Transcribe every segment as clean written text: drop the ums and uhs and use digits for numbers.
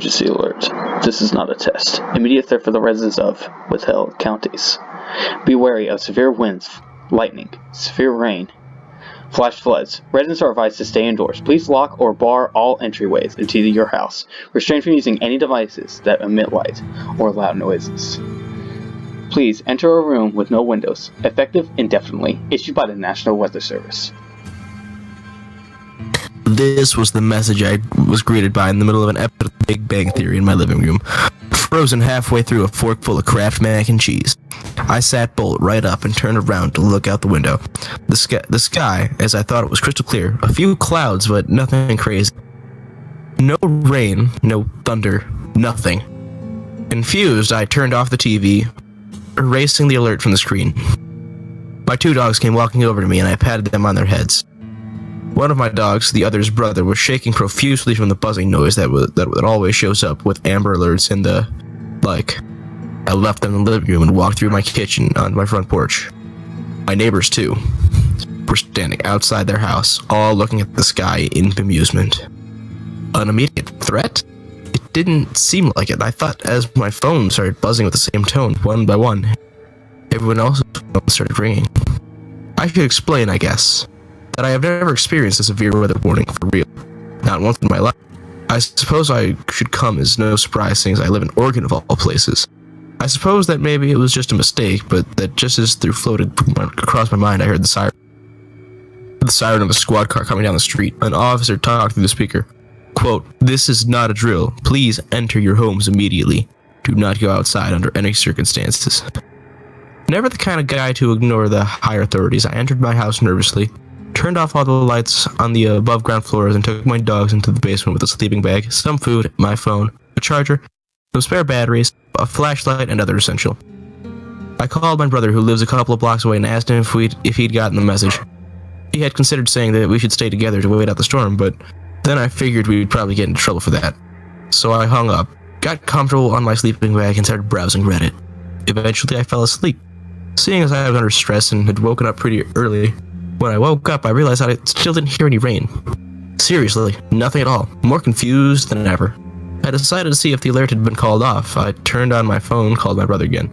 emergency alert. This is not a test. Immediate threat for the residents of withheld counties. Be wary of severe winds, lightning, severe rain, flash floods. Residents are advised to stay indoors. Please lock or bar all entryways into your house. Restrain from using any devices that emit light or loud noises. Please enter a room with no windows. Effective indefinitely. Issued by the National Weather Service. This was the message I was greeted by in the middle of an episode of Big Bang Theory in my living room, frozen halfway through a fork full of Kraft mac and cheese. I sat bolt right up and turned around to look out the window. The sky, as I thought it was crystal clear, a few clouds, but nothing crazy. No rain, no thunder, nothing. Confused, I turned off the TV, erasing the alert from the screen. My 2 dogs came walking over to me and I patted them on their heads. One of my dogs, the other's brother, was shaking profusely from the buzzing noise that always shows up with Amber Alerts and the like. I left them in the living room and walked through my kitchen onto my front porch. My neighbors, too, were standing outside their house, all looking at the sky in bemusement. An immediate threat? It didn't seem like it. I thought as my phone started buzzing with the same tone, one by one, everyone else's phone started ringing. I should explain, I guess, that I have never experienced a severe weather warning for real. Not once in my life. I suppose I should come as no surprise seeing as I live in Oregon of all places. I suppose that maybe it was just a mistake, but that just as through floated across my mind, I heard the siren of a squad car coming down the street. An officer talked through the speaker. Quote, "This is not a drill. Please enter your homes immediately. Do not go outside under any circumstances." Never the kind of guy to ignore the higher authorities, I entered my house nervously, turned off all the lights on the above ground floors, and took my dogs into the basement with a sleeping bag, some food, my phone, a charger, some spare batteries, a flashlight, and other essential. I called my brother, who lives a couple of blocks away, and asked him if he'd gotten the message. He had considered saying that we should stay together to wait out the storm, but then I figured we'd probably get into trouble for that. So I hung up, got comfortable on my sleeping bag, and started browsing Reddit. Eventually I fell asleep. Seeing as I was under stress and had woken up pretty early, when I woke up I realized I still didn't hear any rain. Seriously, nothing at all. More confused than ever. I decided to see if the alert had been called off. I turned on my phone, called my brother again.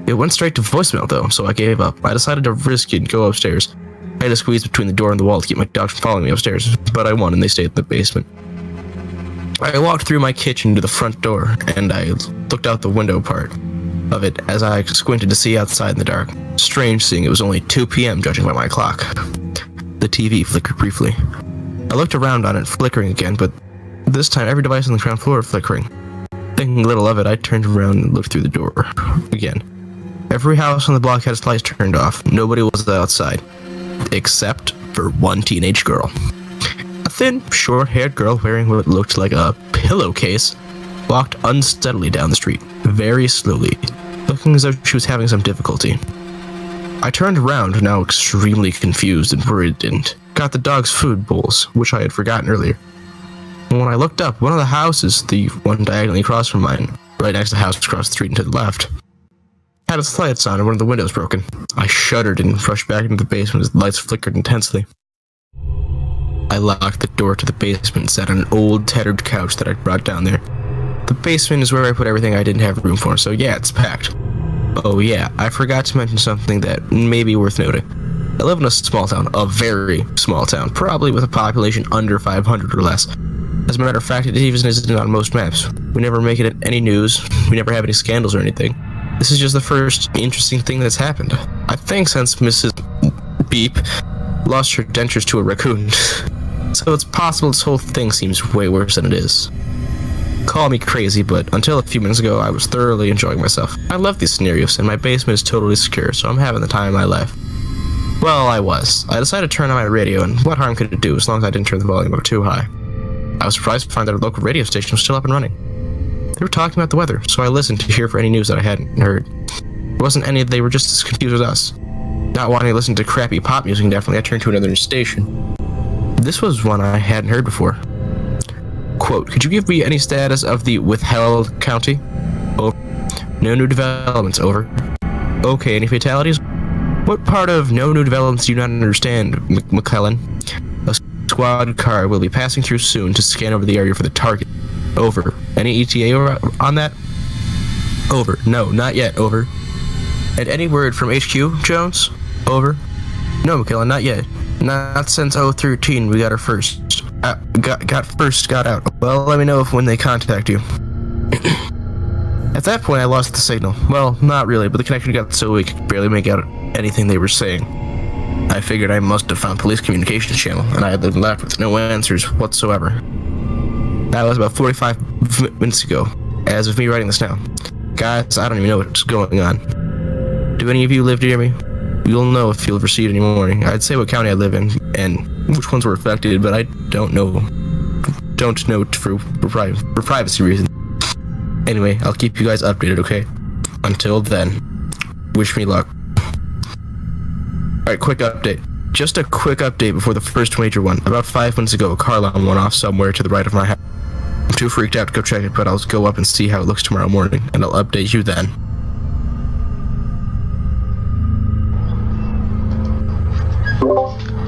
It went straight to voicemail though, so I gave up. I decided to risk it and go upstairs. I had to squeeze between the door and the wall to keep my dogs from following me upstairs, but I won and they stayed in the basement. I walked through my kitchen to the front door, and I looked out the window part of it as I squinted to see outside in the dark. Strange seeing it was only 2 p.m. judging by my clock. The TV flickered briefly. I looked around on it, flickering again, but this time every device on the ground floor flickering. Thinking little of it, I turned around and looked through the door again. Every house on the block had its lights turned off. Nobody was outside, except for one teenage girl. A thin, short-haired girl wearing what looked like a pillowcase walked unsteadily down the street, very slowly, looking as though she was having some difficulty. I turned around, now extremely confused and worried, and got the dog's food bowls, which I had forgotten earlier. And when I looked up, one of the houses, the one diagonally across from mine, right next to the house across the street and to the left, had its lights on and one of the windows broken. I shuddered and rushed back into the basement as the lights flickered intensely. I locked the door to the basement and sat on an old, tattered couch that I'd brought down there. The basement is where I put everything I didn't have room for, so yeah, it's packed. Oh yeah, I forgot to mention something that may be worth noting. I live in a small town, a very small town, probably with a population under 500 or less. As a matter of fact, it even isn't on most maps. We never make it any news, we never have any scandals or anything. This is just the first interesting thing that's happened. I think since Mrs. Beep lost her dentures to a raccoon. So it's possible this whole thing seems way worse than it is. Call me crazy, but until a few minutes ago, I was thoroughly enjoying myself. I love these scenarios, and my basement is totally secure, so I'm having the time of my life. Well, I was. I decided to turn on my radio, and what harm could it do as long as I didn't turn the volume up too high? I was surprised to find that our local radio station was still up and running. They were talking about the weather, so I listened to hear for any news that I hadn't heard. There wasn't any, they were just as confused as us. Not wanting to listen to crappy pop music indefinitely, I turned to another station. This was one I hadn't heard before. Quote, "Could you give me any status of the withheld county?" Over. "No new developments, over." "Okay, any fatalities?" "What part of no new developments do you not understand, McClellan?" "A squad car will be passing through soon to scan over the area for the target." Over. Any ETA on that? Over. No, not yet. Over. And any word from HQ, Jones? Over. No, McKellen, not yet. Not since 013 we got our first. Got out. Well, let me know when they contact you. At that point, I lost the signal. Well, not really, but the connection got so weak I could barely make out anything they were saying. I figured I must have found police communications channel, and I had been left with no answers whatsoever. That was about 45 minutes ago, as of me writing this now. Guys, I don't even know what's going on. Do any of you live near me? You'll know if you'll receive any morning. I'd say what county I live in, and which ones were affected, but I don't know. Don't know for privacy reasons. Anyway, I'll keep you guys updated, okay? Until then, wish me luck. Alright, quick update. Just a quick update before the first major one. About 5 minutes ago, a car alarm went off somewhere to the right of my house. I'm too freaked out to go check it, but I'll go up and see how it looks tomorrow morning, and I'll update you then.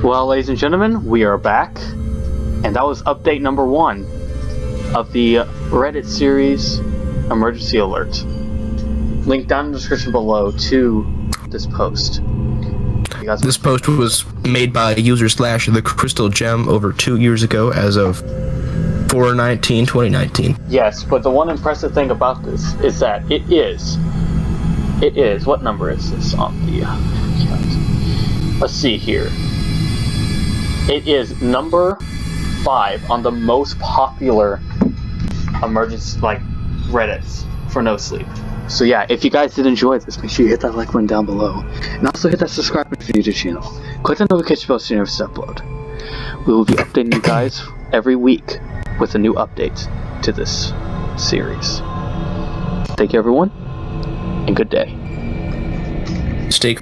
Well, ladies and gentlemen, we are back, and that was update number 1 of the Reddit series Emergency Alert. Link down in the description below to this post. This post was made by user slash the Crystal Gem over 2 years ago as of 4/19/2019. Yes, but the one impressive thing about this is that it is, what number is this on the count? Let's see here. It is number 5 on the most popular emergency, Reddits for No Sleep. So yeah, if you guys did enjoy this, make sure you hit that like button down below. And also hit that subscribe button if you're new to the channel. Click the notification bell so you never miss an upload. We will be updating you guys every week with a new update to this series. Thank you everyone, and good day. Stay